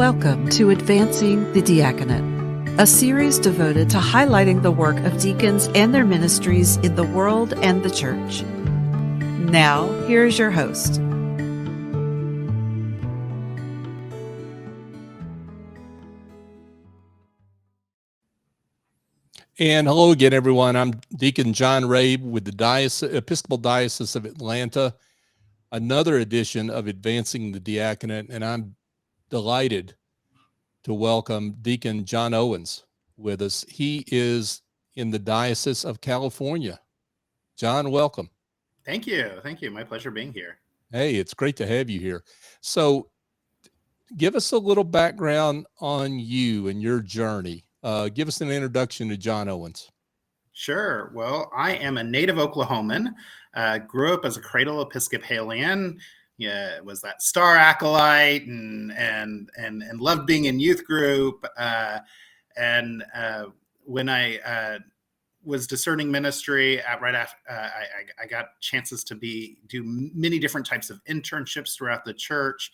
Welcome to Advancing the Diaconate, a series devoted to highlighting the work of deacons and their ministries in the world and the church. Now, here's your host. And hello again, everyone. I'm Deacon John Ray with the Episcopal Diocese of Atlanta, another edition of Advancing the Diaconate, and I'm delighted to welcome Deacon Jon Owens with us. He is in the Diocese of California. John, welcome. Thank you. Thank you. My pleasure being here. Hey, it's great to have you here. So give us a little background on you and your journey. Give us an introduction to Jon Owens. Sure. Well, I am a native Oklahoman. Grew up as a cradle Episcopalian. Yeah, was that star acolyte and loved being in youth group. When I was discerning ministry right after I got chances to do many different types of internships throughout the church,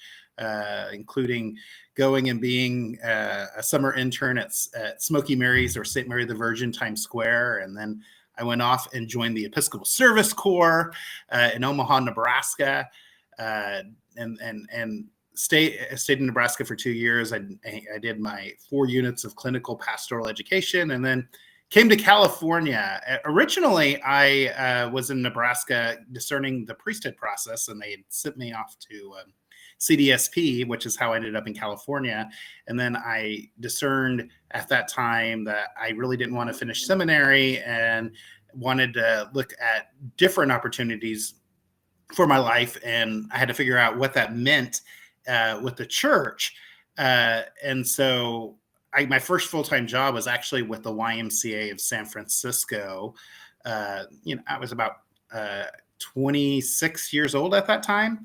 including going and being a summer intern at Smoky Mary's or St. Mary the Virgin Times Square. And then I went off and joined the Episcopal Service Corps in Omaha, Nebraska, and stayed in Nebraska for 2 years. I did my 4 units of clinical pastoral education and then came to California. Originally, I was in Nebraska discerning the priesthood process, and they had sent me off to CDSP, which is how I ended up in California. And then I discerned at that time that I really didn't want to finish seminary and wanted to look at different opportunities for my life. And I had to figure out what that meant with the church. And so my first full-time job was actually with the YMCA of San Francisco. I was about 26 years old at that time.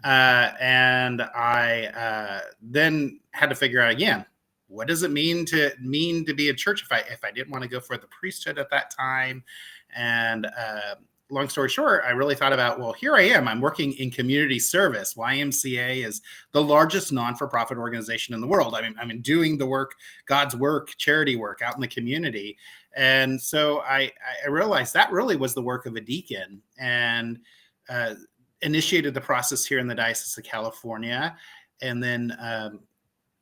And I then had to figure out again, what does it mean to be a church if I didn't want to go for the priesthood at that time? And long story short, I really thought about, well, here I am. I'm working in community service. YMCA is the largest non-for-profit organization in the world. I'm doing the work, God's work, charity work out in the community. And so I realized that really was the work of a deacon, and initiated the process here in the Diocese of California, and then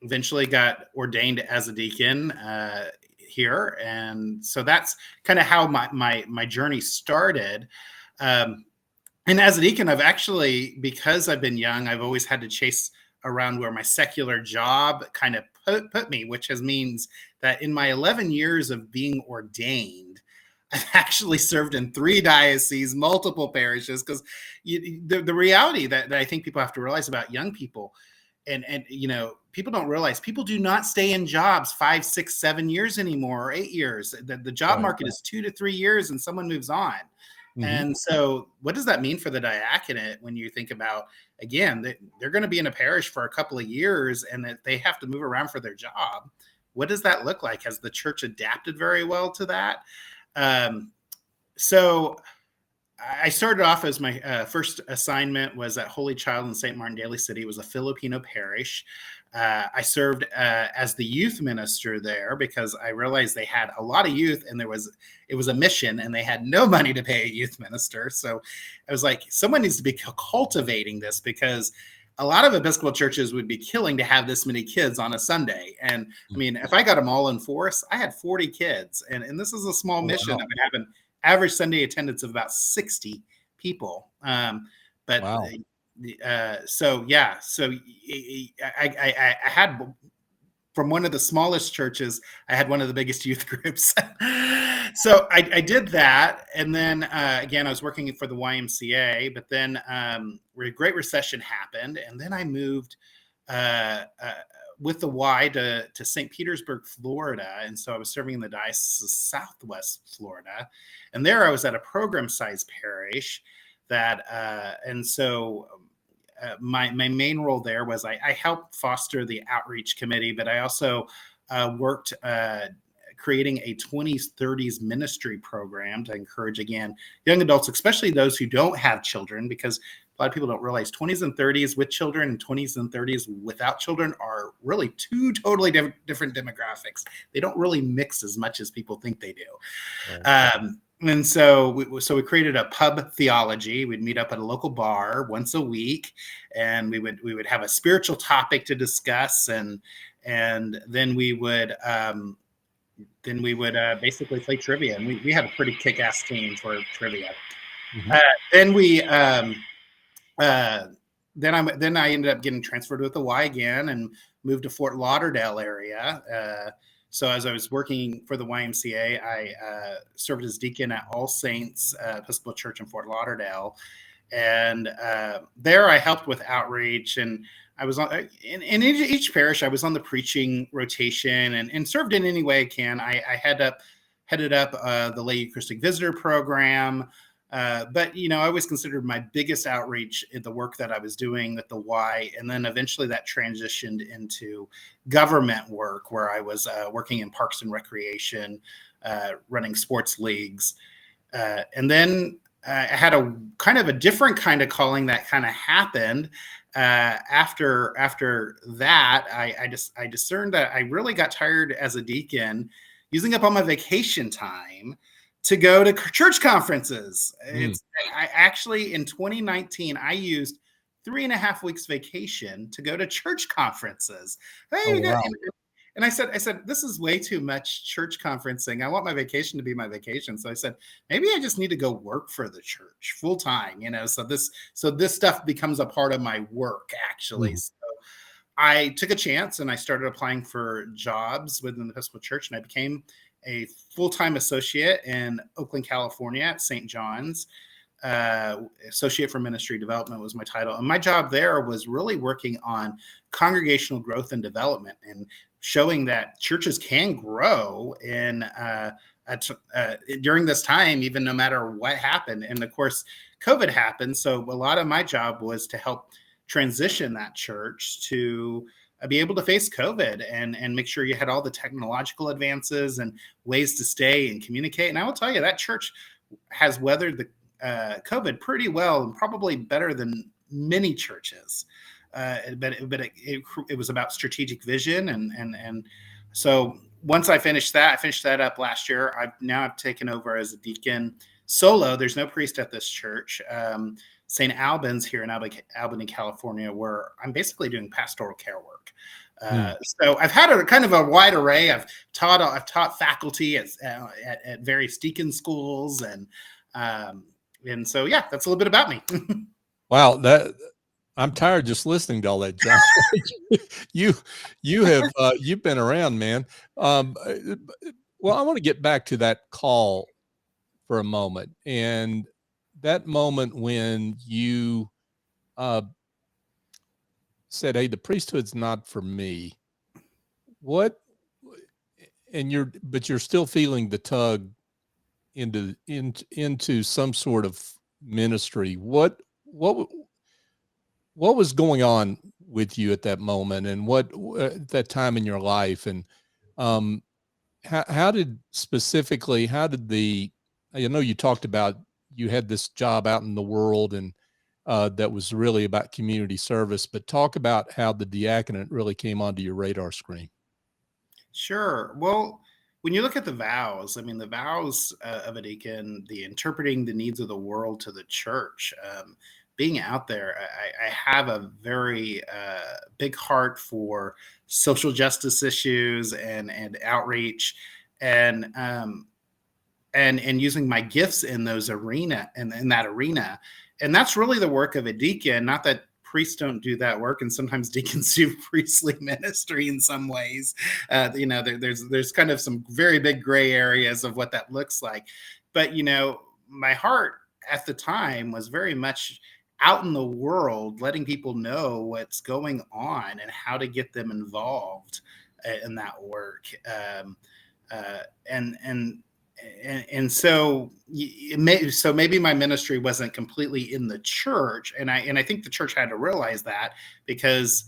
eventually got ordained as a deacon here. And so that's kind of how my journey started. And as a deacon, I've actually, because I've been young, I've always had to chase around where my secular job kind of put me, which means that in my 11 years of being ordained, I've actually served in 3 dioceses, multiple parishes, because the reality that I think people have to realize about young people, and people don't realize, people do not stay in jobs 5, 6, 7 years anymore, or 8 years. The job market is 2 to 3 years and someone moves on. Mm-hmm. And so what does that mean for the diaconate when you think about, again, they're going to be in a parish for a couple of years and that they have to move around for their job? What does that look like? Has the church adapted very well to that? So I started off as my first assignment was at Holy Child in St. Martin Daly City. It was a Filipino parish. I served as the youth minister there because I realized they had a lot of youth and it was a mission and they had no money to pay a youth minister. So I was like, someone needs to be cultivating this, because a lot of Episcopal churches would be killing to have this many kids on a Sunday. And I mean, if I got them all in force, I had 40 kids. And this is a small mission. Wow. I would have an average Sunday attendance of about 60 people. Wow. So I had, from one of the smallest churches, I had one of the biggest youth groups. So I did that. And then again, I was working for the YMCA, but then Great Recession happened. And then I moved with the Y to St. Petersburg, Florida. And so I was serving in the Diocese of Southwest Florida. And there I was at a program-sized parish my main role there was I helped foster the outreach committee, but I also worked creating a 20s, 30s ministry program to encourage, again, young adults, especially those who don't have children, because a lot of people don't realize 20s and 30s with children and 20s and 30s without children are really two totally different demographics. They don't really mix as much as people think they do. Right. And so we created a pub theology. We'd meet up at a local bar once a week, and we would have a spiritual topic to discuss, and then we would basically play trivia. And we had a pretty kick-ass team for trivia. Mm-hmm. Then I ended up getting transferred with the Y again and moved to Fort Lauderdale area. So as I was working for the YMCA, I served as deacon at All Saints Episcopal Church in Fort Lauderdale. And there I helped with outreach, and I was on in each parish. I was on the preaching rotation and served in any way I can. I headed up the lay Eucharistic visitor program. But, I always considered my biggest outreach in the work that I was doing at the Y. And then eventually that transitioned into government work, where I was working in parks and recreation, running sports leagues. And then I had a kind of a different kind of calling that kind of happened. After that, I discerned that I really got tired as a deacon using up all my vacation time to go to church conferences. I actually, in 2019, I used 3.5 weeks vacation to go to church conferences. Wow. And I said, this is way too much church conferencing. I want my vacation to be my vacation. So I said, maybe I just need to go work for the church full time, so this stuff becomes a part of my work, actually. Mm. So I took a chance and I started applying for jobs within the Episcopal Church, and I became a full-time associate in Oakland, California at St. John's. Associate for Ministry Development was my title. And my job there was really working on congregational growth and development and showing that churches can grow during this time, even no matter what happened. And of course, COVID happened. So a lot of my job was to help transition that church to be able to face COVID and make sure you had all the technological advances and ways to stay and communicate. And I will tell you, that church has weathered the COVID pretty well, and probably better than many churches. But it was about strategic vision. And so once I finished that up last year. I've taken over as a deacon solo. There's no priest at this church. St. Albans here in Albany, California, where I'm basically doing pastoral care work. So I've had a kind of a wide array. I've taught faculty at various deacon schools, and so yeah, that's a little bit about me. Wow, I'm tired just listening to all that, John. You've been around, man. Well, I want to get back to that call for a moment, and that moment when you said, "Hey, the priesthood's not for me." But you're still feeling the tug into some sort of ministry. What was going on with you at that moment, and what that time in your life, and how did I know you talked about you had this job out in the world, and that was really about community service, but talk about how the diaconate really came onto your radar screen. Sure. Well, when you look at the vows, the vows of a deacon, the interpreting the needs of the world to the church, being out there, I have a very big heart for social justice issues and outreach, and using my gifts in those in that arena. And that's really the work of a deacon. Not that priests don't do that work, and sometimes deacons do priestly ministry in some ways. There's kind of some very big gray areas of what that looks like. But my heart at the time was very much out in the world, letting people know what's going on and how to get them involved in that work. So maybe my ministry wasn't completely in the church, and I think the church had to realize that, because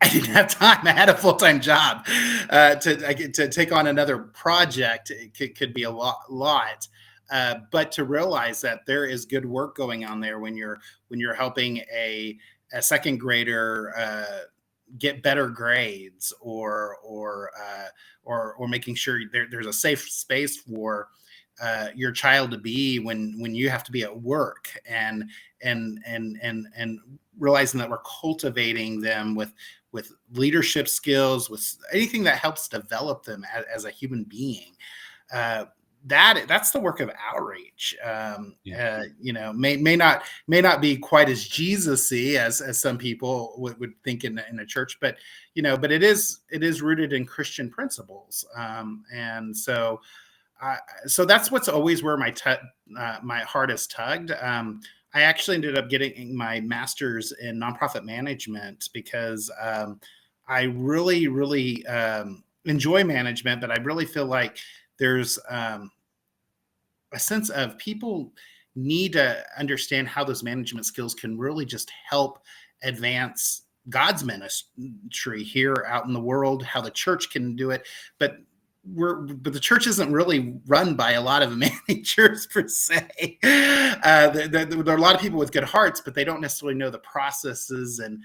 I didn't have time. I had a full-time job. To take on another project, it could be a lot. but to realize that there is good work going on there when you're helping a second grader get better grades, or making sure there's a safe space for your child to be when you have to be at work, and realizing that we're cultivating them with leadership skills, with anything that helps develop them as a human being. That's the work of outreach. May not be quite as Jesus-y as some people would think in a church, but it is rooted in Christian principles. And so that's what's always where my heart is tugged. I actually ended up getting my master's in nonprofit management because I really, really enjoy management, but I really feel like there's a sense of people need to understand how those management skills can really just help advance God's ministry here out in the world, how the church can do it. But the church isn't really run by a lot of managers per se. There are a lot of people with good hearts, but they don't necessarily know the processes and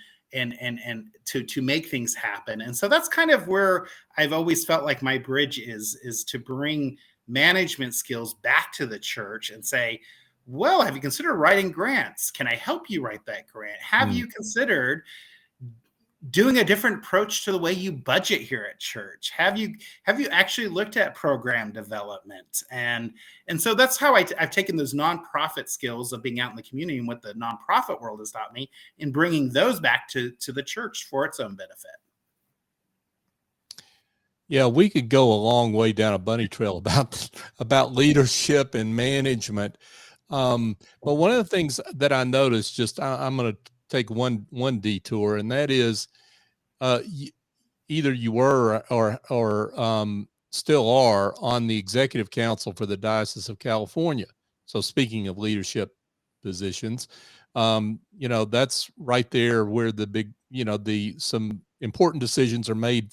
to make things happen. And so that's kind of where I've always felt like my bridge is to bring management skills back to the church and say, well, have you considered writing grants? Can I help you write that grant? Have you considered doing a different approach to the way you budget here at church? Have you actually looked at program development? And so that's how I've taken those nonprofit skills of being out in the community and what the nonprofit world has taught me, and bringing those back to the church for its own benefit. Yeah, we could go a long way down a bunny trail about leadership and management. But one of the things that I noticed, I'm going to take one detour, and that is either you were or still are on the executive council for the Diocese of California. So speaking of leadership positions, that's right there where the big, some important decisions are made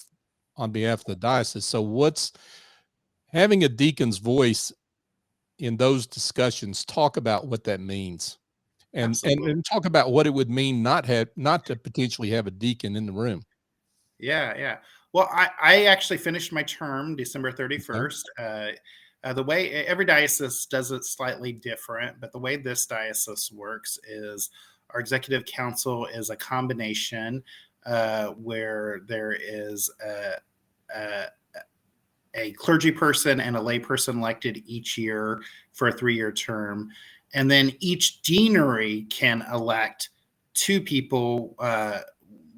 on behalf of the diocese. So what's having a deacon's voice in those discussions? Talk about what that means. And talk about what it would mean not to potentially have a deacon in the room. Yeah. Well, I actually finished my term December 31st. The way every diocese does it slightly different, but the way this diocese works is our executive council is a combination where there is a clergy person and a lay person elected each year for a 3-year term. And then each deanery can elect 2 people,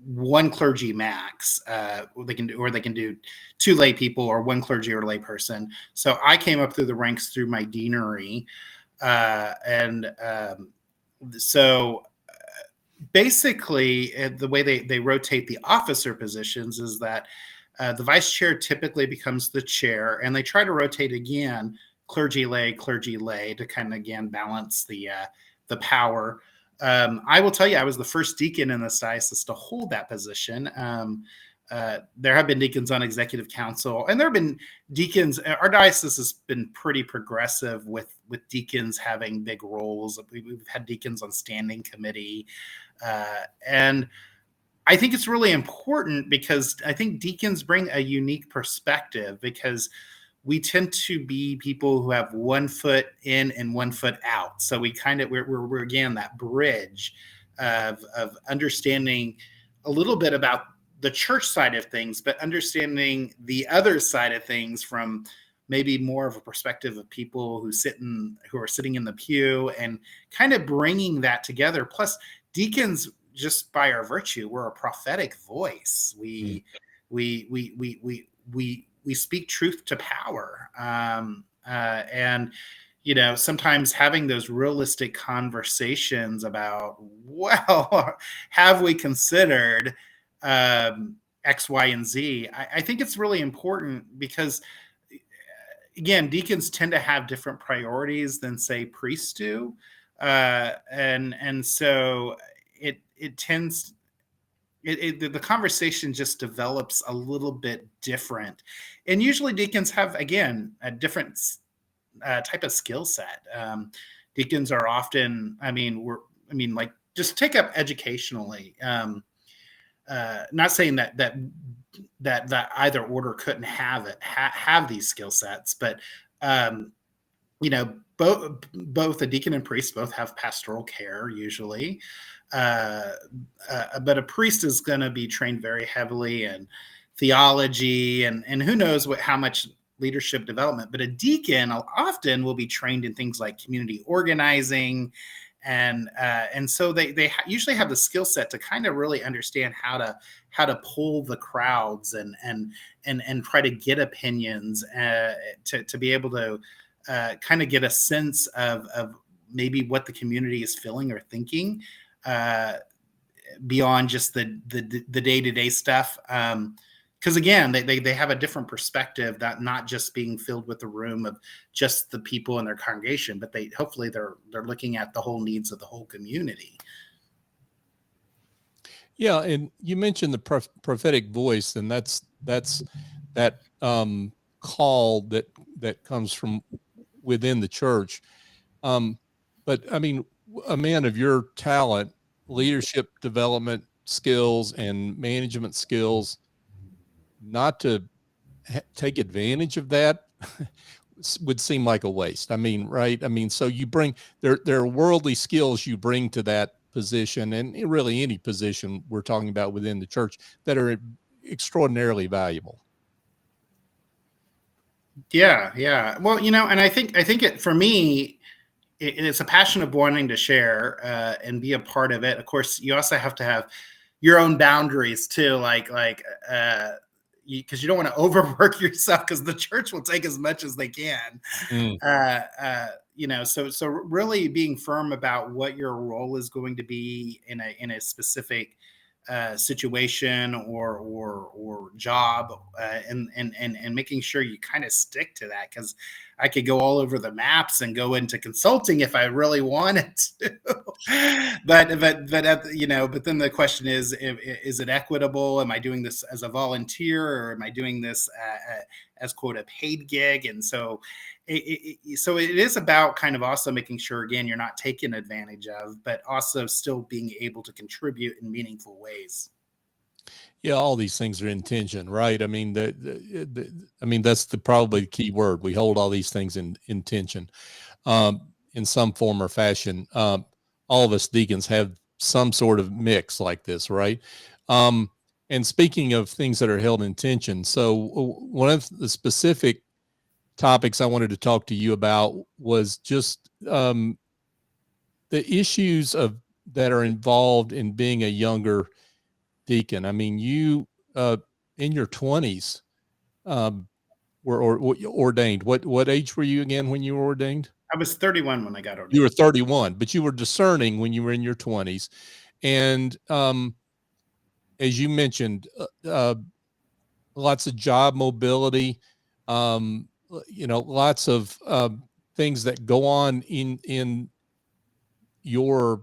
1 clergy max. They can do 2 lay people, or 1 clergy or lay person. So I came up through the ranks through my deanery. So basically the way they rotate the officer positions is that the vice chair typically becomes the chair, and they try to rotate again, clergy lay to kind of again balance the power. I will tell you, I was the first deacon in this diocese to hold that position. There have been deacons on executive council, and there have been deacons. Our diocese has been pretty progressive with deacons having big roles. We've had deacons on standing committee, and I think it's really important because I think deacons bring a unique perspective, because we tend to be people who have 1 foot in and 1 foot out. So we're again that bridge of understanding a little bit about the church side of things, but understanding the other side of things from maybe more of a perspective of people who are sitting in the pew, and kind of bringing that together. Plus, deacons, just by our virtue, we're a prophetic voice. We speak truth to power. And sometimes having those realistic conversations about, well, have we considered X, Y, and Z? I think it's really important because, again, deacons tend to have different priorities than, say, priests do. And so it tends, the conversation just develops a little bit different. And usually deacons have, again, a different type of skill set. Deacons are often, like just take up educationally. Not saying that either order couldn't have these skill sets, but both a deacon and priest both have pastoral care usually. But a priest is going to be trained very heavily in theology and who knows how much leadership development. But a deacon often will be trained in things like community organizing, and so they usually have the skill set to kind of really understand how to pull the crowds and try to get opinions to be able to kind of get a sense of maybe what the community is feeling or thinking beyond just the day-to-day stuff. Because again, they have a different perspective, that not just being filled with the room of just the people in their congregation, but hopefully they're looking at the whole needs of the whole community. Yeah, and you mentioned the prophetic voice, and that's that call that comes from within the church. But I mean, a man of your talent, leadership development skills and management skills, not to take advantage of that would seem like a waste. I mean, right? I mean, so you bring there are worldly skills you bring to that position, and really any position we're talking about within the church, that are extraordinarily valuable. Yeah. Well, and I think it, for me, it's a passion of wanting to share and be a part of it. Of course, you also have to have your own boundaries too, because you don't want to overwork yourself, because the church will take as much as they can. So really being firm about what your role is going to be in a specific situation or job, and making sure you kind of stick to that, because I could go all over the maps and go into consulting if I really wanted to. but then the question is it equitable? Am I doing this as a volunteer, or am I doing this as quote a paid gig? And so it is about kind of also making sure, again, you're not taken advantage of, but also still being able to contribute in meaningful ways. Yeah, all these things are intention, right? I mean, that's probably the key word. We hold all these things in intention, in some form or fashion. All of us deacons have some sort of mix like this, right? And speaking of things that are held in intention, so one of the specific topics I wanted to talk to you about was just the issues that are involved in being a younger deacon. I mean, you in your 20s were ordained. What age were you again when you were ordained? I was 31 when I got ordained. You were 31, but you were discerning when you were in your 20s. And as you mentioned, lots of job mobility, lots of things that go on in your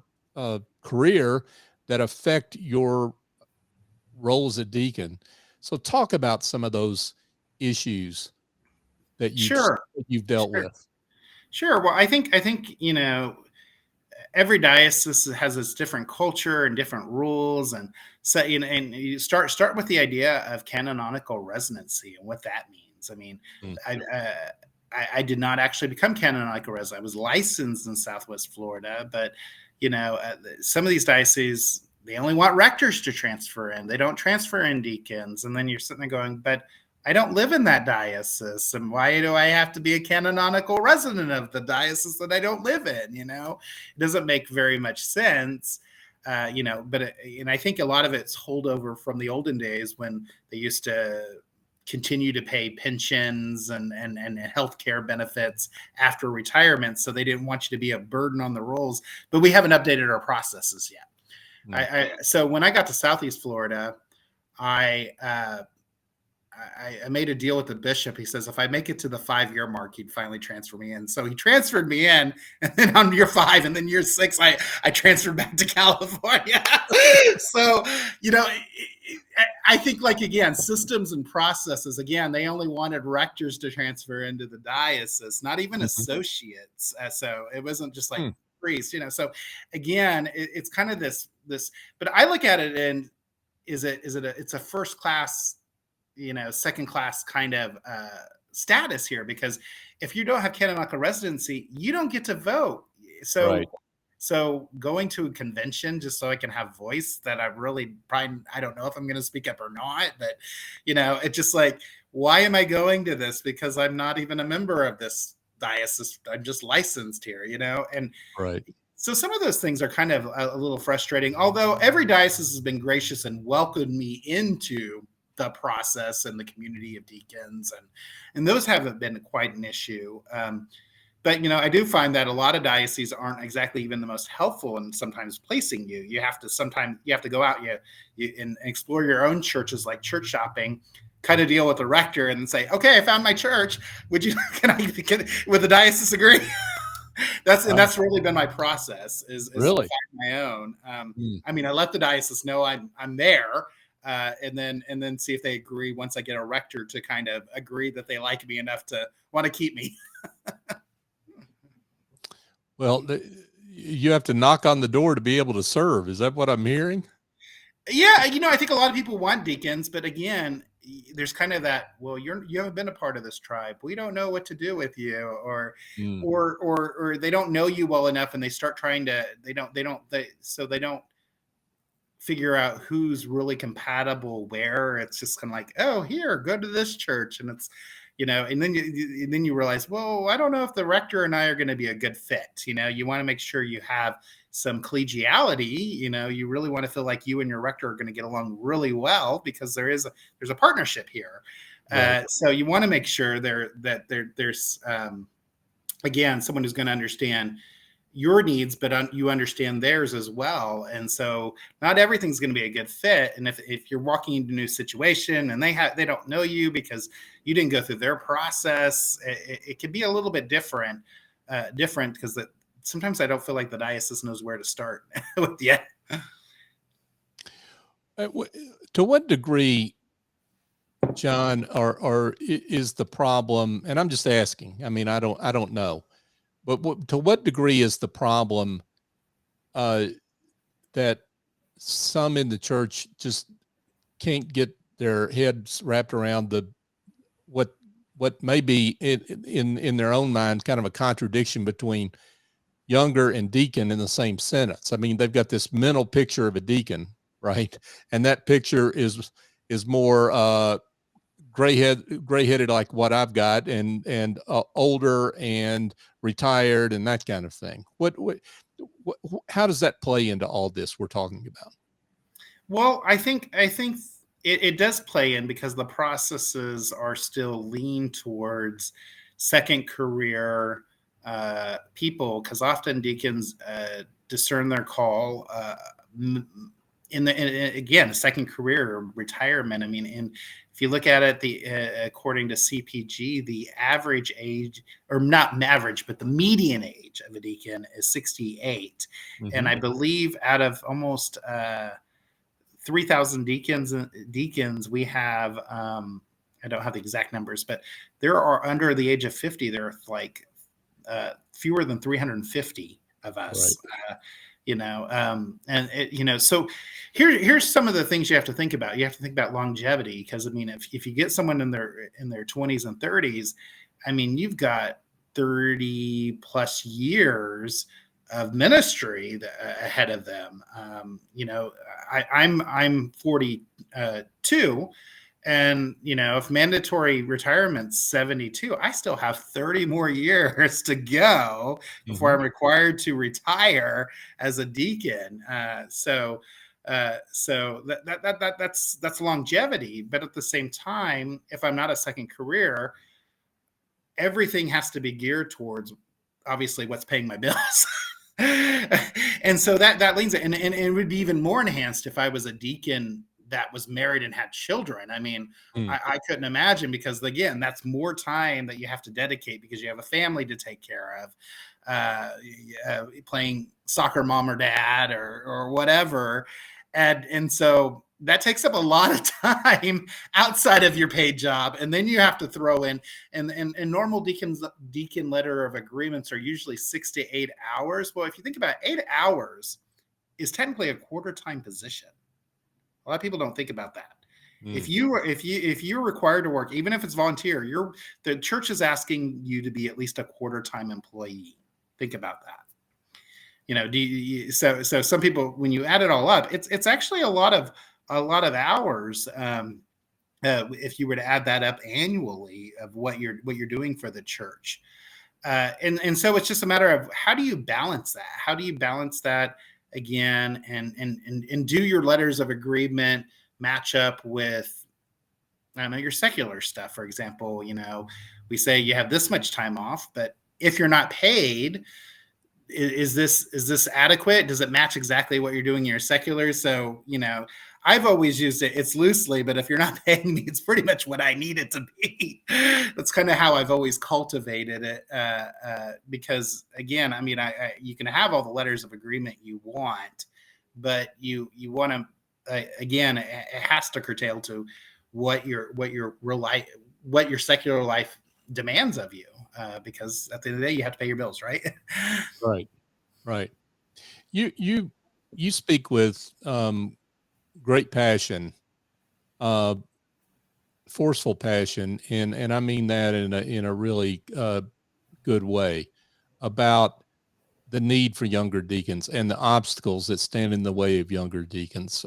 career that affect your role as a deacon. So talk about some of those issues that you've dealt with. Sure. Well, I think every diocese has its different culture and different rules, and so and you start with the idea of canonical residency and what that means. I mean, I did not actually become canonical resident. I was licensed in Southwest Florida, but some of these dioceses, they only want rectors to transfer in. They don't transfer in deacons. And then you're sitting there going, but I don't live in that diocese. And why do I have to be a canonical resident of the diocese that I don't live in? It doesn't make very much sense. And I think a lot of it's holdover from the olden days when they used to continue to pay pensions and healthcare benefits after retirement. So they didn't want you to be a burden on the rolls, but we haven't updated our processes yet. So when I got to Southeast Florida, I made a deal with the bishop. He says, if I make it to the 5-year mark, he'd finally transfer me in. So he transferred me in, and then on year 5 and then year 6, I transferred back to California. So, I think, like, again, systems and processes, again, they only wanted rectors to transfer into the diocese, not even associates. So it wasn't just like priests, So again, it's kind of this, but I look at it and it's a first class, second class kind of status here, because if you don't have canonical residency, you don't get to vote. So Right. So going to a convention just so I can have voice that I don't know if I'm going to speak up or not, but it's just like, why am I going to this? Because I'm not even a member of this diocese. I'm just licensed here, and Right. so some of those things are kind of a little frustrating, although every diocese has been gracious and welcomed me into the process and the community of deacons, and those haven't been quite an issue. But I do find that a lot of dioceses aren't exactly even the most helpful in sometimes placing you. You have to go out and explore your own churches, like church shopping, cut a deal with the rector, and say, "Okay, I found my church. Would would the diocese agree?" That's really been my process. Is Really? to find my own. I mean, I let the diocese know I'm there, and then see if they agree once I get a rector to kind of agree that they like me enough to want to keep me. Well, you have to knock on the door to be able to serve. Is that what I'm hearing? Yeah, I think a lot of people want deacons, but again, there's kind of that, well, you haven't been a part of this tribe. We don't know what to do with you, or they don't know you well enough, and they start trying to, they don't figure out who's really compatible where. It's just kind of like, oh, here, go to this church, and it's, and then you realize, well, I don't know if the rector and I are going to be a good fit. You want to make sure you have some collegiality. You really want to feel like you and your rector are going to get along really well, because there's a partnership here. Right. So you want to make sure there's again, someone who's going to understand your needs, but you understand theirs as well. And so not everything's going to be a good fit. And if you're walking into a new situation and they don't know you because you didn't go through their process, it can be a little bit different because sometimes I don't feel like the diocese knows where to start with the. To what degree, John, or is the problem, and I'm just asking, I mean, I don't know, but to what degree is the problem that some in the church just can't get their heads wrapped around what may be in their own minds kind of a contradiction between younger and deacon in the same sentence? I mean, they've got this mental picture of a deacon, right? And that picture is more gray-headed like what I've got, and older and retired and that kind of thing. How does that play into all this we're talking about? Well, I think it does play in, because the processes are still lean towards second career people, because often deacons discern their call again, a second career or retirement. I mean, if you look at it, according to CPG, the average age, or not average, but the median age of a deacon is 68. Mm-hmm. And I believe out of almost 3,000 deacons, we have, I don't have the exact numbers, but there are, under the age of 50, there are like fewer than 350 of us. Right. So here's some of the things you have to think about. You have to think about longevity, because I mean, if you get someone in their 20s and 30s, I mean, you've got 30 plus years of ministry ahead of them. I'm 42, and if mandatory retirement's 72, I still have 30 more years to go before I'm required to retire as a deacon. So that's longevity. But at the same time, if I'm not a second career, everything has to be geared towards, obviously, what's paying my bills. And so that leans it, and it would be even more enhanced if I was a deacon that was married and had children. I mean, I couldn't imagine, because again, that's more time that you have to dedicate, because you have a family to take care of, playing soccer mom or dad or whatever. And so that takes up a lot of time outside of your paid job. And then you have to throw in, and normal deacon letter of agreements are usually 6 to 8 hours. Well, if you think about it, 8 hours is technically a quarter-time position. A lot of people don't think about that. If you're required to work, even if it's volunteer, the church is asking you to be at least a quarter-time employee. Think about that. So some people, when you add it all up, it's actually a lot of hours. If you were to add that up annually of what you're doing for the church, and so it's just a matter of how do you balance that? How do you balance that again, and do your letters of agreement match up with, I don't know, your secular stuff? For example, we say you have this much time off, but if you're not paid, is this adequate? Does it match exactly what you're doing in your secular? So, I've always used it's loosely, but if you're not paying me, it's pretty much what I need it to be. That's kind of how I've always cultivated it. Because again, you can have all the letters of agreement you want, but you want to, again, it has to curtail to what your secular life demands of you, because at the end of the day, you have to pay your bills, right? Right. You speak with great passion, forceful passion, and I mean that in a really good way, about the need for younger deacons and the obstacles that stand in the way of younger deacons.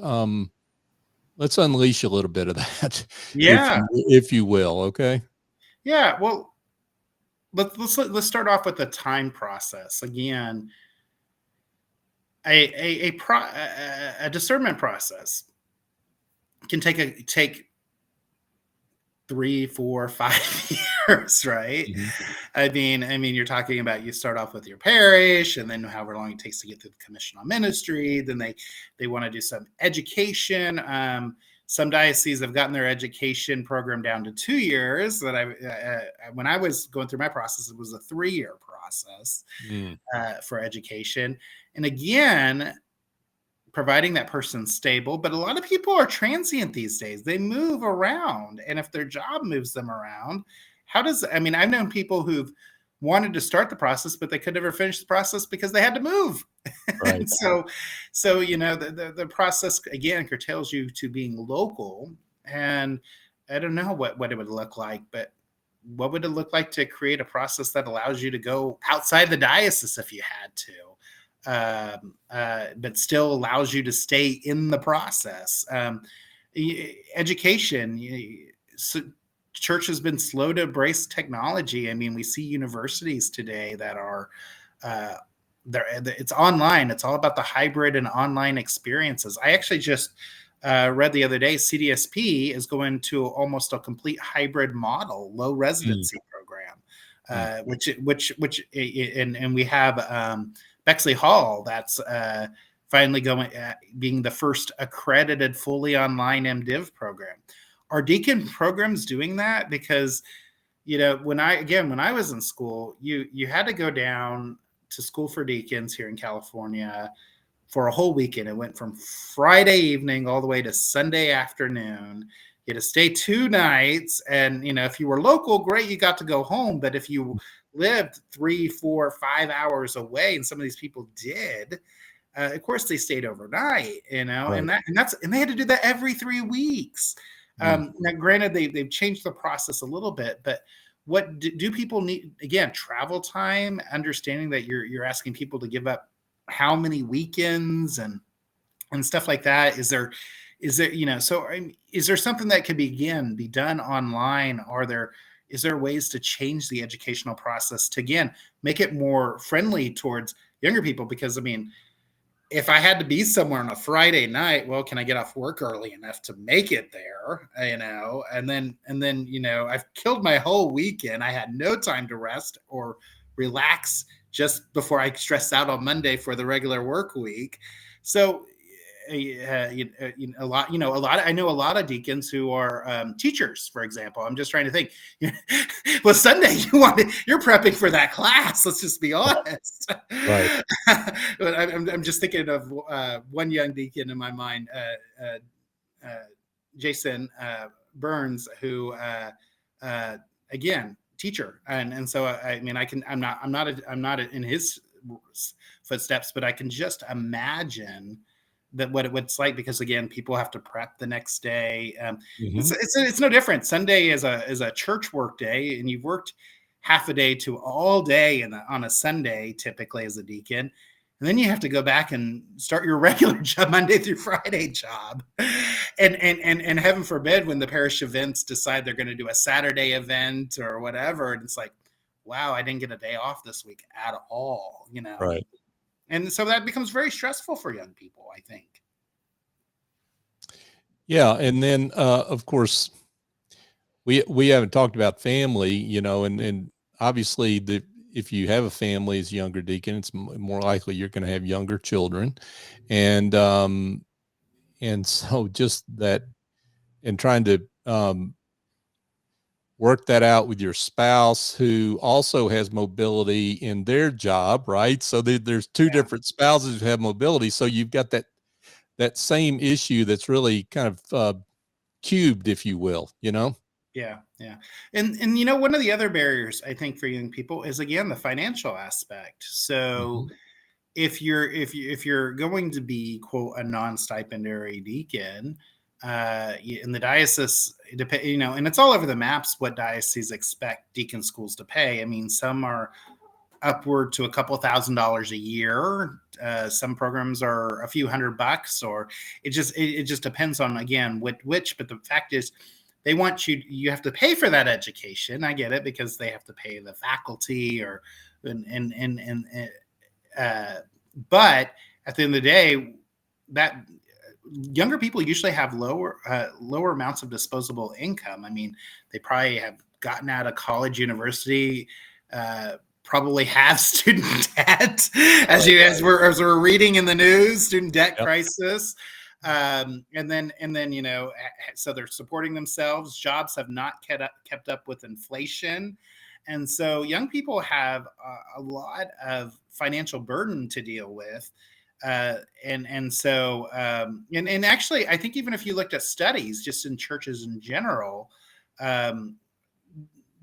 Let's unleash a little bit of that, if you will. Okay. Yeah. Well, let's start off with the time process again. A discernment process can take 3, 4, 5 years, right? Mm-hmm. I mean, you're talking about, you start off with your parish, and then however long it takes to get through the commission on ministry. Then they want to do some education. Some dioceses have gotten their education program down to 2 years. When I was going through my process, it was a 3-year process for education. And again, providing that person stable, but a lot of people are transient these days. They move around, and if their job moves them around, I've known people who've wanted to start the process, but they could never finish the process because they had to move. Right. so the process again curtails you to being local. And I don't know what it would look like, but what would it look like to create a process that allows you to go outside the diocese if you had to? But still allows you to stay in the process. Education. Church has been slow to embrace technology. I mean, we see universities today that are it's online. It's all about the hybrid and online experiences. I actually just read the other day, CDSP is going to almost a complete hybrid model, low residency program, which we have Bexley Hall that's finally being the first accredited fully online MDiv program. Are deacon programs doing that? Because when I was in school, you had to go down to school for deacons here in California for a whole weekend. It went from Friday evening all the way to Sunday afternoon. You had to stay 2 nights, and if you were local, great, you got to go home. But if you lived 3, 4, 5 hours away, and some of these people did, of course they stayed overnight, right. and they had to do that every 3 weeks. Now, granted, they've changed the process a little bit, but what do people need? Again, travel time, understanding that you're asking people to give up how many weekends and stuff like that. Is there is there something that could be done online? Is there ways to change the educational process to, again, make it more friendly towards younger people? Because if I had to be somewhere on a Friday night, well, can I get off work early enough to make it there? And then I've killed my whole weekend. I had no time to rest or relax just before I stress out on Monday for the regular work week. So I know a lot of deacons who are teachers, for example. I'm just trying to think. Well, Sunday you're prepping for that class. Let's just be honest. Right. But I'm just thinking of one young deacon in my mind. Jason Burns, who again, teacher, and so I mean, I'm not in his footsteps, but I can just imagine that what it's like, because again, people have to prep the next day. It's no different. Sunday is a church work day, and you've worked half a day to all day on a Sunday, typically as a deacon. And then you have to go back and start your regular job, Monday through Friday job. And heaven forbid, when the parish events decide they're going to do a Saturday event or whatever, and it's like, wow, I didn't get a day off this week at all, Right. And so that becomes very stressful for young people, I think. Yeah. And then, of course, we haven't talked about family, and obviously if you have a family as a younger deacon, it's more likely you're going to have younger children. And so just that, and trying to, work that out with your spouse who also has mobility in their job, right? So there's two different spouses who have mobility. So you've got that same issue that's really kind of cubed, if you will, Yeah. And one of the other barriers, I think, for young people is, again, the financial aspect. So if you're going to be, quote, a non-stipendiary deacon, in the diocese, and it's all over the maps what dioceses expect deacon schools to pay. I mean, some are upward to a couple $1,000s a year. Some programs are a few $100, or it just depends on, again, which. But the fact is, they want you have to pay for that education. I get it, because they have to pay the faculty, but at the end of the day, that younger people usually have lower amounts of disposable income. I mean, they probably have gotten out of college, university, probably have student debt, as we're reading in the news, student debt crisis. And then, so they're supporting themselves. Jobs have not kept up with inflation. And so young people have a lot of financial burden to deal with. And so actually, I think even if you looked at studies just in churches in general,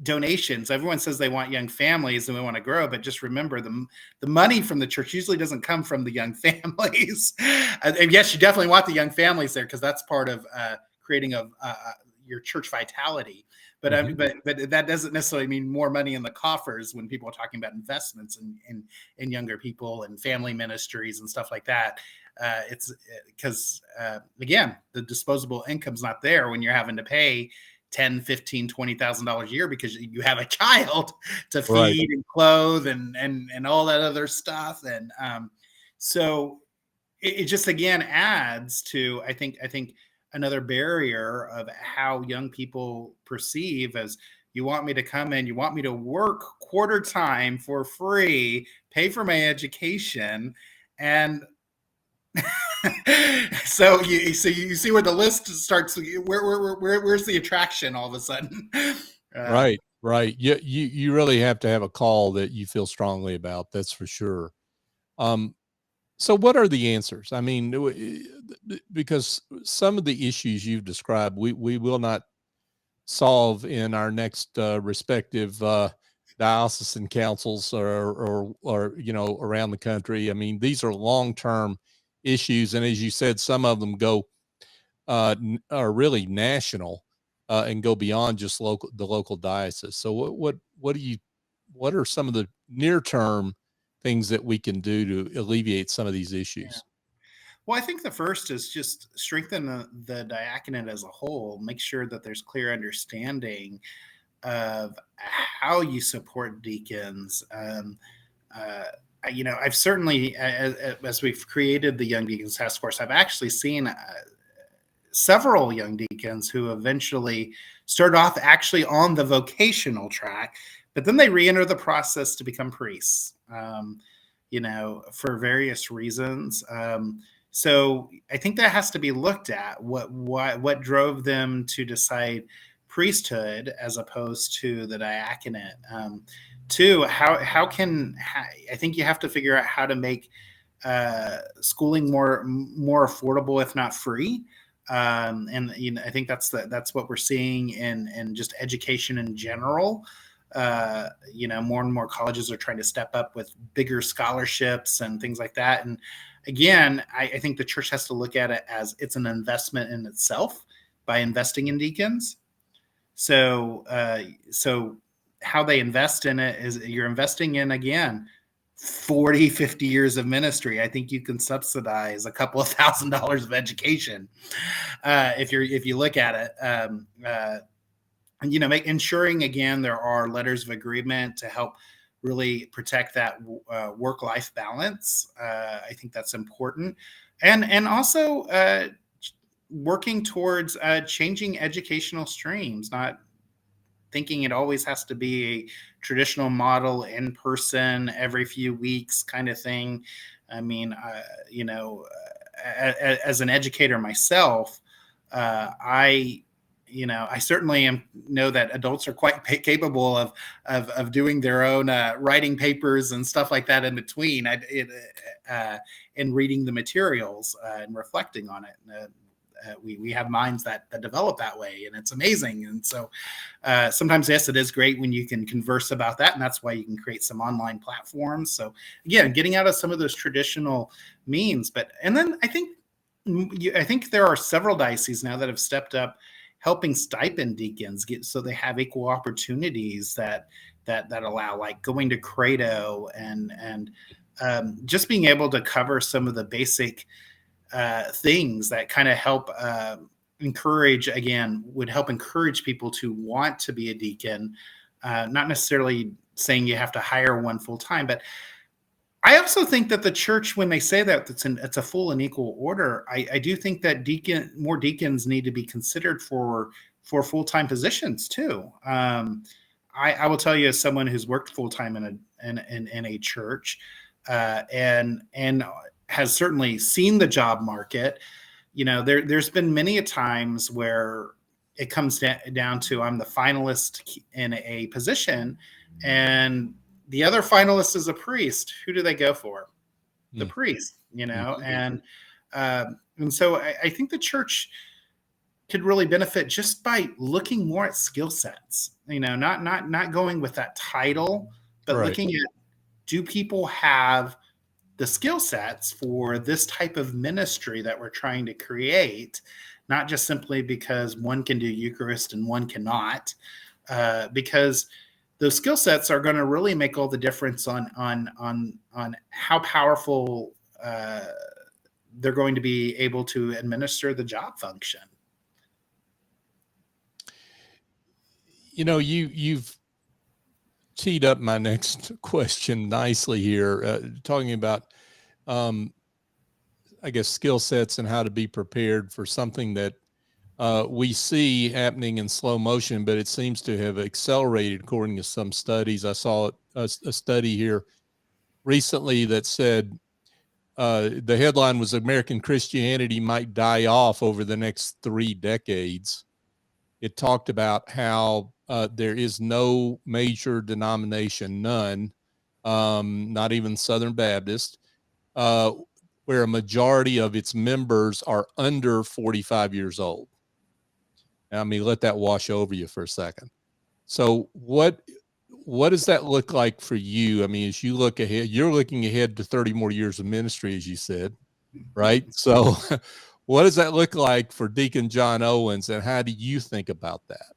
donations, everyone says they want young families and we want to grow, but just remember the money from the church usually doesn't come from the young families. And yes, you definitely want the young families there, because that's part of creating your church vitality. But but that doesn't necessarily mean more money in the coffers when people are talking about investments in younger people and family ministries and stuff like that. It's because again, the disposable income's not there when you're having to pay $10,000, $15,000, $20,000 a year because you have a child to feed and clothe and all that other stuff. And so it just, again, adds to, I think another barrier of how young people perceive as, you want me to come in, you want me to work quarter time for free, pay for my education. And so you see where the list starts. Where's the attraction all of a sudden? Right. You really have to have a call that you feel strongly about. That's for sure. So what are the answers? I mean, because some of the issues you've described, we will not solve in our next respective diocesan councils or around the country. I mean, these are long-term issues, and as you said, some of them are really national and go beyond just the local diocese. So what are some of the near-term things that we can do to alleviate some of these issues? Yeah. Well, I think the first is just strengthen the diaconate as a whole. Make sure that there's clear understanding of how you support deacons. I've certainly, as we've created the Young Deacons Task Force, I've actually seen several young deacons who eventually start off actually on the vocational track, but then they re-enter the process to become priests, for various reasons. So I think that has to be looked at. What drove them to decide priesthood as opposed to the diaconate? Two, I think you have to figure out how to make schooling more affordable, if not free. And I think that's what we're seeing in just education in general. More and more colleges are trying to step up with bigger scholarships and things like that. And again, I think the church has to look at it as it's an investment in itself by investing in deacons. So how they invest in it is you're investing in, again, 40, 50 years of ministry. I think you can subsidize a couple of $1,000s of education if you look at it. Ensuring, again, there are letters of agreement to help really protect that work-life balance. I think that's important. And also working towards changing educational streams, not thinking it always has to be a traditional model in person every few weeks kind of thing. I mean, as an educator myself, I certainly know that adults are quite capable of doing their own writing papers and stuff like that in between, and reading the materials and reflecting on it. We have minds that develop that way, and it's amazing. And so sometimes, yes, it is great when you can converse about that, and that's why you can create some online platforms. So again, getting out of some of those traditional means. And then I think there are several dioceses now that have stepped up, helping stipend deacons so they have equal opportunities that allow, like going to Credo and just being able to cover some of the basic things that kind of help would help encourage people to want to be a deacon, not necessarily saying you have to hire one full time. But I also think that the church, when they say that it's a full and equal order, I do think that more deacons need to be considered for full-time positions too. I will tell you, as someone who's worked full-time in a church and has certainly seen the job market, there's been many a times where it comes down to, I'm the finalist in a position, and the other finalist is a priest. Who do they go for? The priest, and so I think the church could really benefit just by looking more at skill sets, not going with that title, but Right. looking at, do people have the skill sets for this type of ministry that we're trying to create, not just simply because one can do Eucharist and one cannot, because those skill sets are going to really make all the difference on how powerful they're going to be able to administer the job function. You've teed up my next question nicely here, talking about, I guess, skill sets and how to be prepared for something that we see happening in slow motion, but it seems to have accelerated according to some studies. I saw a study here recently that said the headline was American Christianity might die off over the next 3 decades. It talked about how there is no major denomination, none, not even Southern Baptist, where a majority of its members are under 45 years old. I mean, let that wash over you for a second. So what does that look like for you? I mean, as you look ahead, you're looking ahead to 30 more years of ministry, as you said, right? So what does that look like for Deacon Jon Owens, and how do you think about that?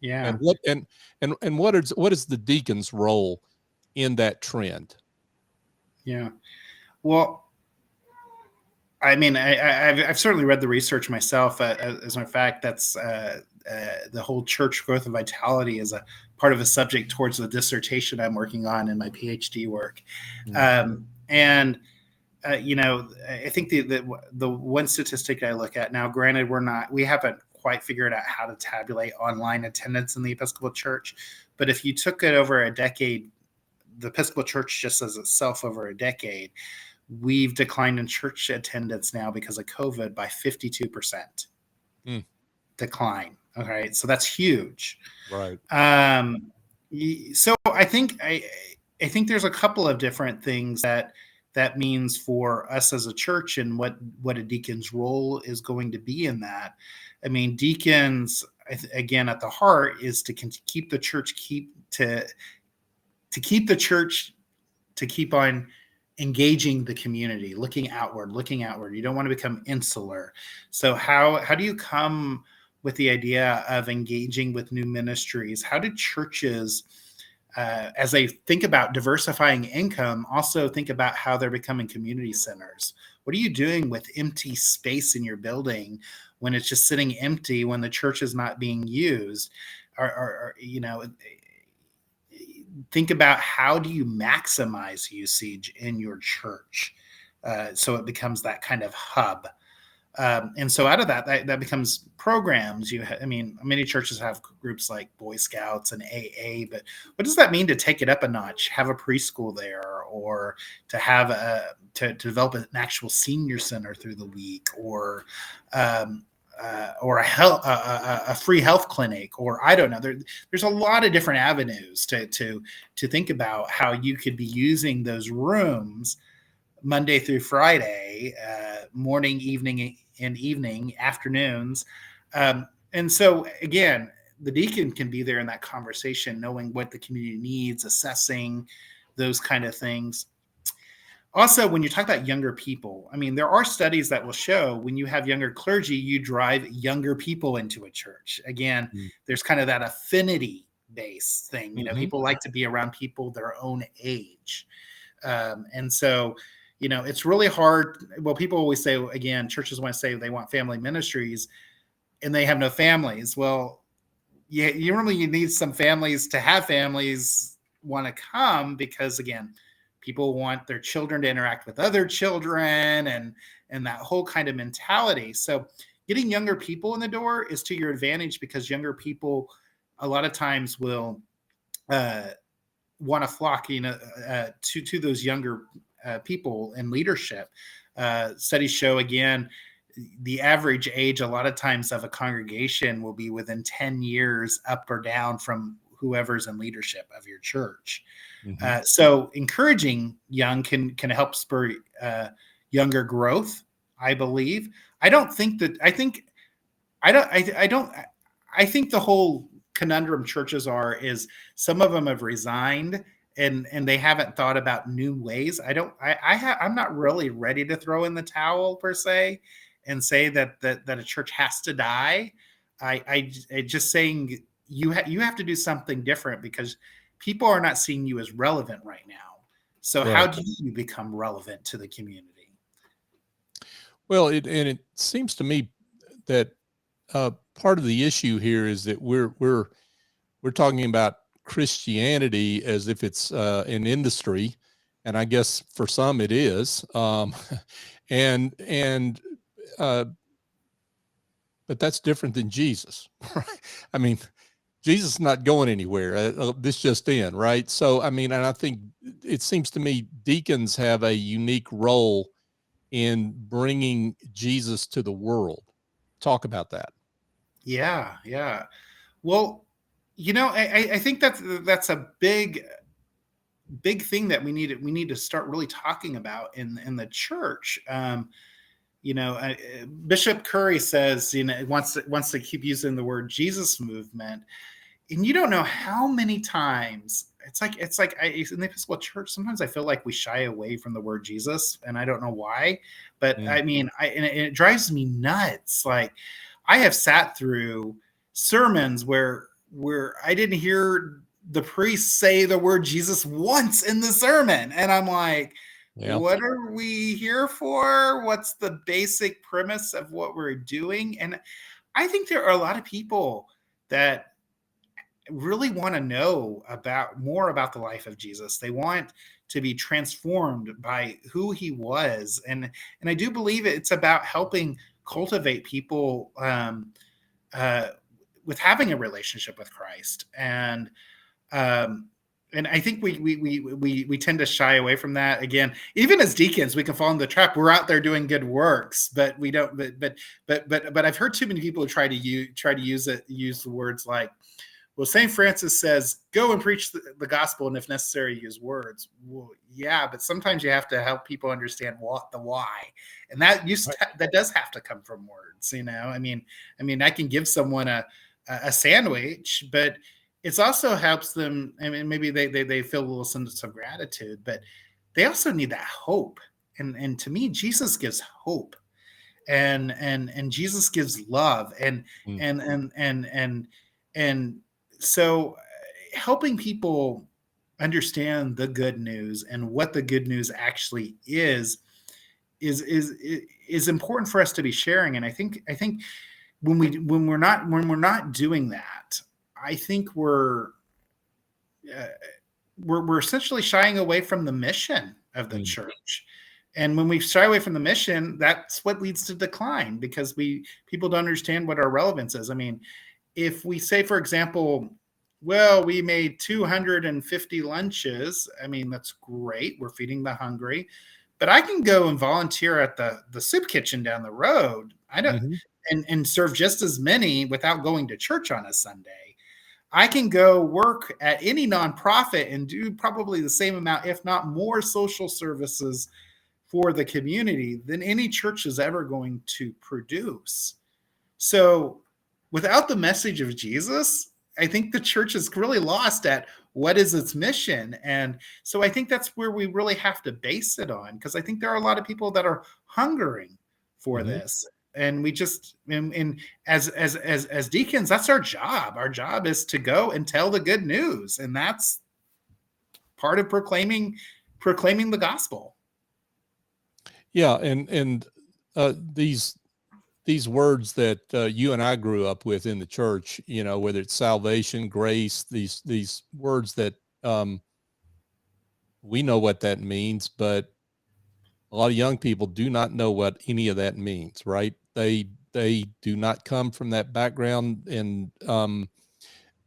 Yeah. And what is the deacon's role in that trend? Yeah. Well, I mean, I've certainly read the research myself. As a matter of fact, that's the whole church growth and vitality is a part of a subject towards the dissertation I'm working on in my PhD work. Mm-hmm. I think the one statistic I look at now, granted, we haven't quite figured out how to tabulate online attendance in the Episcopal Church, but if you took it over a decade, the Episcopal Church just as itself over a decade, we've declined in church attendance now because of COVID by 52% decline. Okay. So that's huge. Right. So I think there's a couple of different things that that means for us as a church and what a deacon's role is going to be in that. I mean, deacons, again, at the heart is to keep the church, to keep on engaging the community, looking outward. You don't want to become insular. So how do you come with the idea of engaging with new ministries? How do churches, as they think about diversifying income, also think about how they're becoming community centers? What are you doing with empty space in your building when it's just sitting empty, when the church is not being used? Or think about how do you maximize usage in your church so it becomes that kind of hub. And so out of that becomes programs. Many churches have groups like Boy Scouts and AA, but what does that mean to take it up a notch, have a preschool there, or to have to develop an actual senior center through the week, or a free health clinic, or I don't know. There's a lot of different avenues to think about how you could be using those rooms Monday through Friday, morning, evening, and evening, afternoons. And so again, the deacon can be there in that conversation, knowing what the community needs, assessing those kind of things. Also, when you talk about younger people, there are studies that will show when you have younger clergy, you drive younger people into a church. Again, there's kind of that affinity-based thing. People like to be around people their own age. And so, it's really hard. Well, people always say, again, churches want to say they want family ministries and they have no families. Well, you need some families to have families want to come, because again, people want their children to interact with other children and that whole kind of mentality. So getting younger people in the door is to your advantage, because younger people a lot of times will want to flock, to those younger people in leadership. Studies show, again, the average age a lot of times of a congregation will be within 10 years up or down from whoever's in leadership of your church. So encouraging young can help spur younger growth, I believe. I think the whole conundrum churches is some of them have resigned and they haven't thought about new ways. I'm not really ready to throw in the towel per se and say that a church has to die. I just saying you have to do something different, because people are not seeing you as relevant right now. So Right. How do you become relevant to the community? Well, it seems to me that part of the issue here is that we're talking about Christianity as if it's an industry, and I guess for some it is, but that's different than Jesus. Right? Jesus is not going anywhere. This just in, right? So, and I think it seems to me deacons have a unique role in bringing Jesus to the world. Talk about that. Yeah. Well, I think that's a big thing that we need to start really talking about in the church. Bishop Curry says, wants to keep using the word Jesus movement. And you don't know how many times it's like in the Episcopal Church, sometimes I feel like we shy away from the word Jesus, and I don't know why, but it drives me nuts. Like, I have sat through sermons where I didn't hear the priest say the word Jesus once in the sermon. And I'm like, What are we here for? What's the basic premise of what we're doing? And I think there are a lot of people that really want to know more about the life of Jesus. They want to be transformed by who he was. And I do believe it's about helping cultivate people with having a relationship with Christ. And I think we tend to shy away from that. Again, even as deacons, we can fall in the trap. We're out there doing good works, but we don't. But I've heard too many people try to use the words like, Well, St. Francis says, go and preach the gospel, and if necessary, use words. Well, yeah, but sometimes you have to help people understand the why. And that that does have to come from words, you know? I mean, I can give someone a sandwich, but it also helps them. I mean, maybe they feel a little sense of gratitude, but they also need that hope. And to me, Jesus gives hope, and Jesus gives love, and so helping people understand the good news and what the good news actually is important for us to be sharing. And I think when we're not doing that, I think we're essentially shying away from the mission of the church. And when we shy away from the mission, that's what leads to decline, because people don't understand what our relevance is. I mean, if we say, for example, well, we made 250 lunches, I mean, that's great. We're feeding the hungry, but I can go and volunteer at the soup kitchen down the road. I don't and serve just as many without going to church on a Sunday. I can go work at any nonprofit and do probably the same amount, if not more, social services for the community than any church is ever going to produce. So without the message of Jesus, I think the church is really lost at what is its mission. And so I think that's where we really have to base it on, because I think there are a lot of people that are hungering for this. And we just, and as deacons, that's our job. Our job is to go and tell the good news. And that's part of proclaiming the gospel. Yeah. And these words that you and I grew up with in the church, you know, whether it's salvation, grace, these words that we know what that means, but a lot of young people do not know what any of that means, right? They do not come from that background, and an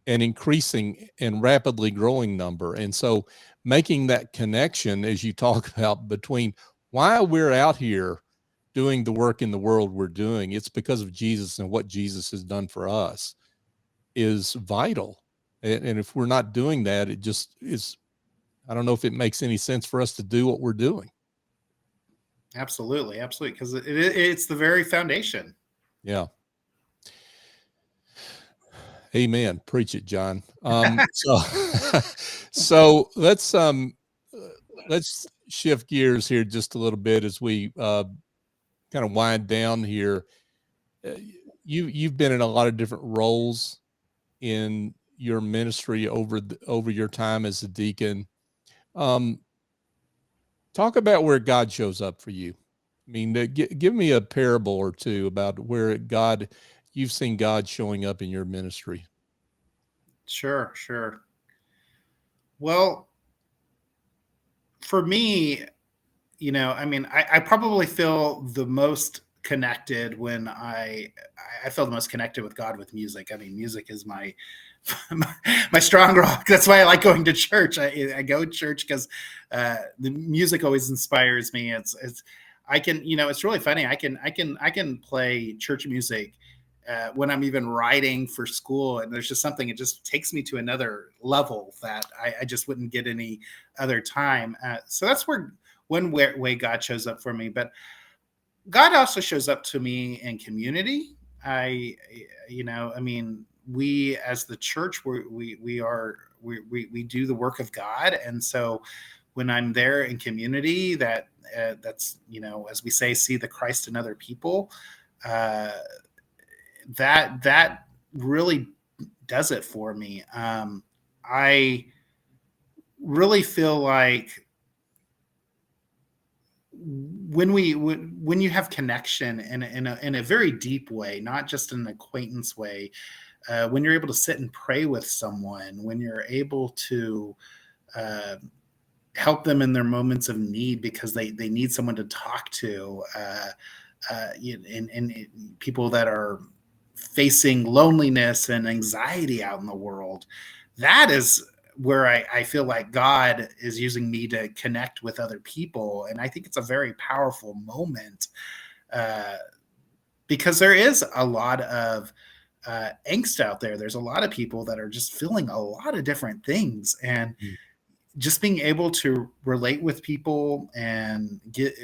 increasing and rapidly growing number. And so making that connection, as you talk about, between why we're out here doing the work in the world we're doing, it's because of Jesus and what Jesus has done for us, is vital. And if we're not doing that, it just is, I don't know if it makes any sense for us to do what we're doing. Absolutely. Because it's the very foundation. Yeah. Amen. Preach it, John. So let's shift gears here just a little bit as we kind of wind down here. You've been in a lot of different roles in your ministry over your time as a deacon. Talk about where God shows up for you. I mean, give me a parable or two about where you've seen God showing up in your ministry. Sure. Well, for me, you know, I mean, I probably feel the most connected when I feel the most connected with God with music. I mean, music is my strong rock. That's why I like going to church. I go to church because the music always inspires me. I can, you know, it's really funny. I can play church music when I'm even writing for school, and there's just something, it just takes me to another level that I just wouldn't get any other time. So that's where one way God shows up for me. But God also shows up to me in community. We as the church, we do the work of God, and so when I'm there in community, that's, you know, as we say, see the Christ in other people. That really does it for me. I really feel like when you have connection in a very deep way, not just an acquaintance way, when you're able to sit and pray with someone, when you're able to help them in their moments of need because they need someone to talk to, and people that are facing loneliness and anxiety out in the world, that is where I feel like God is using me to connect with other people. And I think it's a very powerful moment because there is a lot of angst out there. There's a lot of people that are just feeling a lot of different things, and just being able to relate with people and get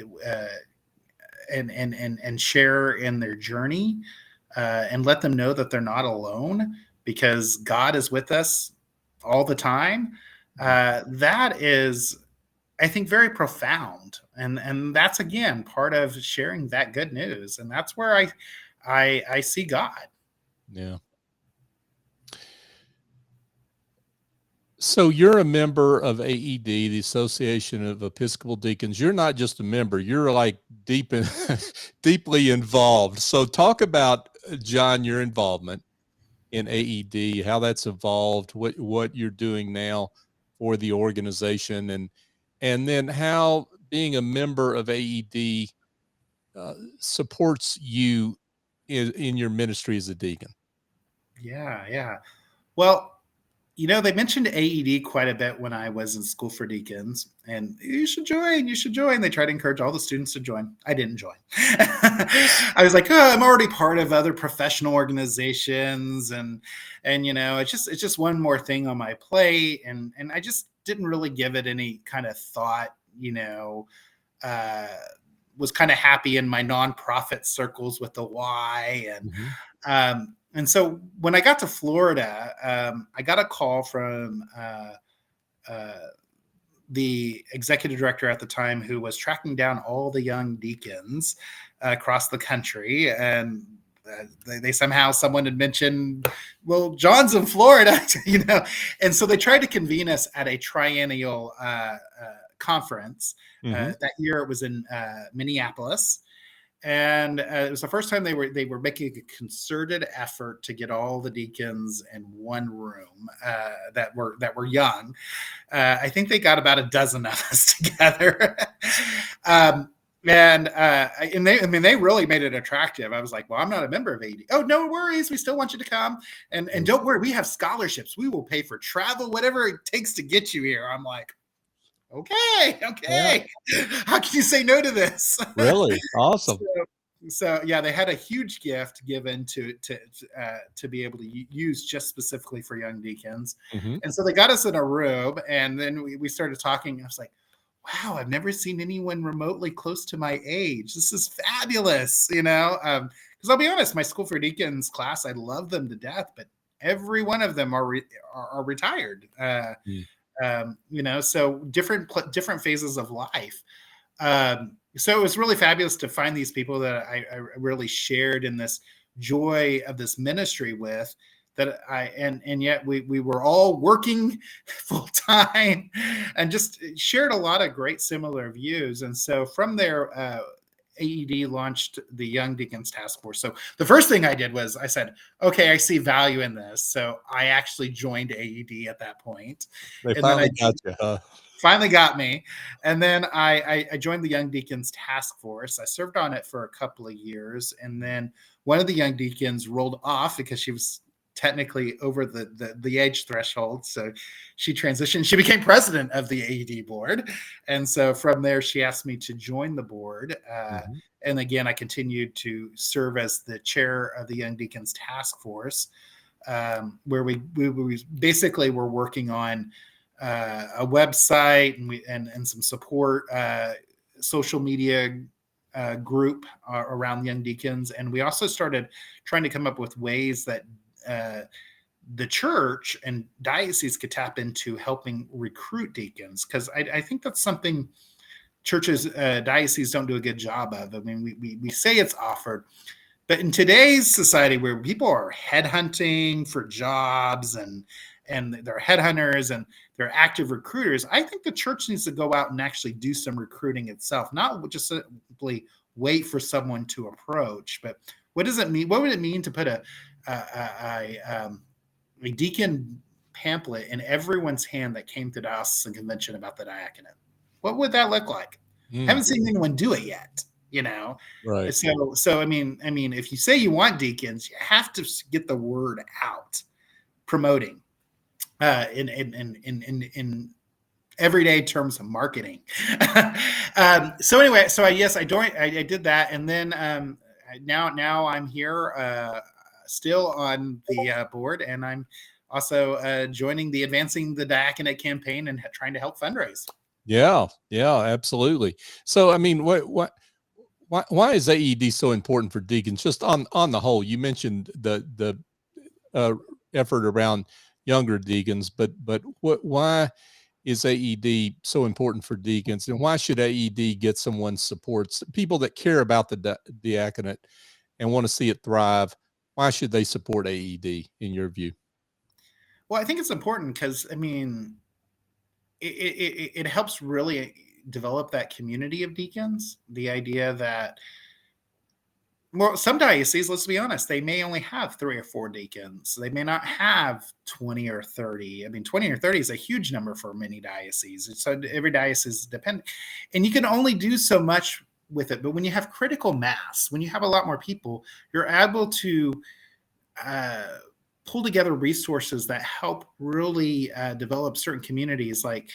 and share in their journey, and let them know that they're not alone because God is with us all the time. That is, I think, very profound, and that's again part of sharing that good news, and that's where I see God. Yeah. So you're a member of AED, the Association of Episcopal Deacons. You're not just a member; you're like deeply involved. So talk about, John, your involvement in AED, how that's evolved, what you're doing now for the organization, and then how being a member of AED supports you in your ministry as a deacon. Yeah. Well, they mentioned AED quite a bit when I was in school for deacons, and you should join. They try to encourage all the students to join. I didn't join. I was like, I'm already part of other professional organizations, and it's just one more thing on my plate, and I just didn't really give it any kind of thought. Was kind of happy in my nonprofit circles with the why, and so when I got to Florida, I got a call from the executive director at the time, who was tracking down all the young deacons across the country. And someone had mentioned, well, John's in Florida, and so they tried to convene us at a triennial conference. That year it was in Minneapolis. And it was the first time they were making a concerted effort to get all the deacons in one room that were young. I think they got about a dozen of us together, and they really made it attractive. I was like, well, I'm not a member of AD. Oh, no worries, we still want you to come, and don't worry, we have scholarships. We will pay for travel, whatever it takes to get you here. I'm like, okay. Yeah. How can you say no to this? Really awesome. So yeah, they had a huge gift given to be able to use just specifically for young deacons. And so they got us in a room, and then we started talking. I was like, wow, I've never seen anyone remotely close to my age. This is fabulous, because I'll be honest, my School for Deacons class, I love them to death, but every one of them are retired. So different phases of life. So it was really fabulous to find these people that I really shared in this joy of this ministry with, and yet we were all working full time and just shared a lot of great similar views. And so from there, AED launched the Young Deacons Task Force. So the first thing I did was I said, okay, I see value in this. So I actually joined AED at that point. They finally got you, huh? Finally got me. And then I joined the Young Deacons Task Force. I served on it for a couple of years. And then one of the young deacons rolled off because she was technically over the age threshold. So she transitioned. She became president of the AED board. And so from there, she asked me to join the board. And again, I continued to serve as the chair of the Young Deacons Task Force, where we basically were working on a website and some support, social media group around young deacons. And we also started trying to come up with ways that the church and diocese could tap into helping recruit deacons, because I think that's something churches, dioceses don't do a good job of. I mean, we say it's offered, but in today's society where people are headhunting for jobs and they're headhunters and they're active recruiters, I think the church needs to go out and actually do some recruiting itself, not just simply wait for someone to approach. But what does it mean? What would it mean to put a deacon pamphlet in everyone's hand that came to the diocesan convention about the diaconate? What would that look like? I haven't seen anyone do it yet, Right. So I mean, if you say you want deacons, you have to get the word out, promoting in everyday terms of marketing. So anyway, I joined. I did that, and then now I'm here. still on the board, and I'm also joining the Advancing the Diaconate campaign and trying to help fundraise. Yeah, absolutely. So, I mean, why is AED so important for deacons? Just on the whole, you mentioned the effort around younger deacons, but why is AED so important for deacons, and why should AED get someone's support? People that care about the diaconate and want to see it thrive, why should they support AED in your view? Well, I think it's important because, I mean, it helps really develop that community of deacons. The idea that, well, some dioceses, let's be honest, they may only have 3 or 4 deacons. They may not have 20 or 30. I mean, 20 or 30 is a huge number for many dioceses. So every diocese is dependent. And you can only do so much with it. But when you have critical mass, when you have a lot more people, you're able to pull together resources that help really develop certain communities. Like,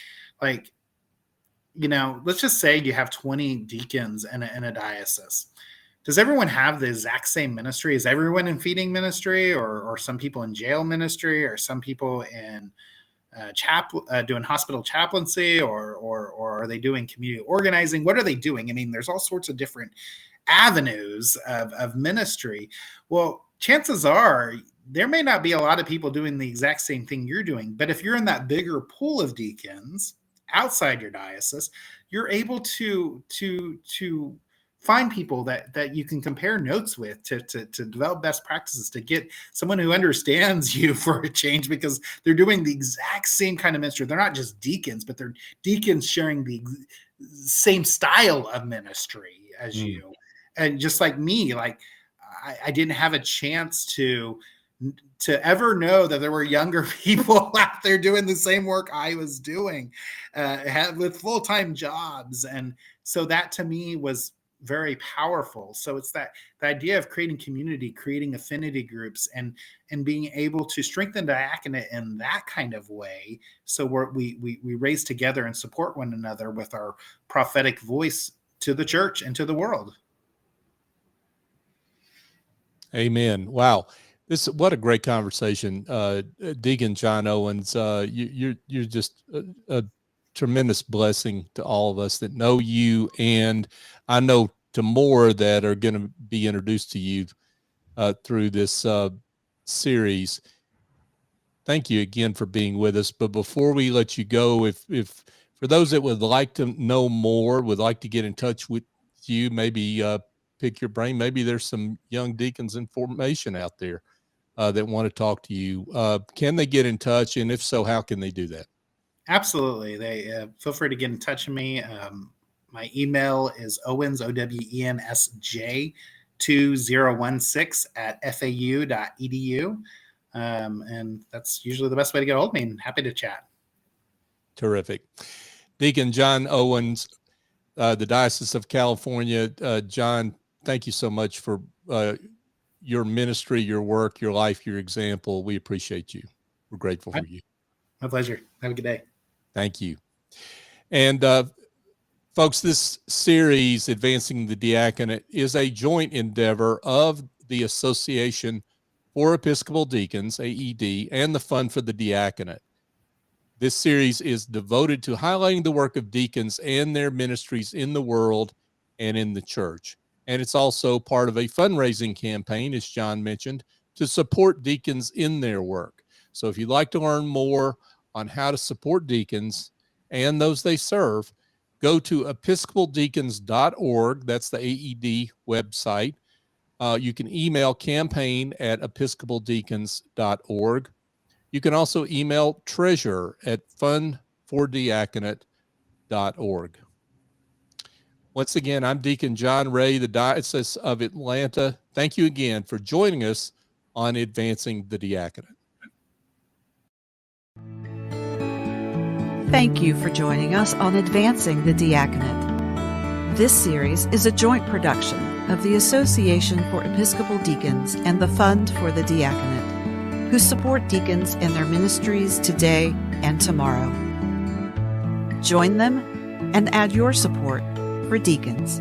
you know, let's just say you have 20 deacons in a diocese. Does everyone have the exact same ministry? Is everyone in feeding ministry, or some people in jail ministry, or some people in doing hospital chaplaincy, or are they doing community organizing? What are they doing? I mean, there's all sorts of different avenues of ministry. Well, chances are there may not be a lot of people doing the exact same thing you're doing, but if you're in that bigger pool of deacons outside your diocese, you're able to find people that you can compare notes with, to develop best practices, to get someone who understands you for a change, because they're doing the exact same kind of ministry. They're not just deacons, but they're deacons sharing the same style of ministry as you. And just like me, like I didn't have a chance to ever know that there were younger people out there doing the same work I was doing, with full-time jobs. And so that to me was very powerful. So it's the idea of creating community, creating affinity groups, and being able to strengthen diaconate in that kind of way. So we raise together and support one another with our prophetic voice to the church and to the world. Amen. Wow. What a great conversation. Deacon Jon Owens, you're just a tremendous blessing to all of us that know you, and I know to more that are going to be introduced to you through this series. Thank you again for being with us. But before we let you go, if for those that would like to know more, would like to get in touch with you, maybe pick your brain, maybe there's some young deacons in formation out there that want to talk to you. Can they get in touch? And if so, how can they do that? Absolutely. They feel free to get in touch with me. My email is Owens, OWENSJ 2016 @fau.edu. And that's usually the best way to get a hold of me, and happy to chat. Terrific. Deacon Jon Owens, the Diocese of California. John, thank you so much for your ministry, your work, your life, your example. We appreciate you. We're grateful for you. My pleasure. Have a good day. Thank you. And folks, this series, Advancing the Diaconate, is a joint endeavor of the Association for Episcopal Deacons, AED, and the Fund for the Diaconate. This series is devoted to highlighting the work of deacons and their ministries in the world and in the church. And it's also part of a fundraising campaign, as John mentioned, to support deacons in their work. So if you'd like to learn more on how to support deacons and those they serve, go to episcopaldeacons.org. That's the AED website. You can email campaign@episcopaldeacons.org. You can also email treasure@fundfordiaconate.org. Once again, I'm Deacon John Ray, the Diocese of Atlanta. Thank you again for joining us on Advancing the Diaconate. Thank you for joining us on Advancing the Diaconate. This series is a joint production of the Association for Episcopal Deacons and the Fund for the Diaconate, who support deacons in their ministries today and tomorrow. Join them and add your support for deacons.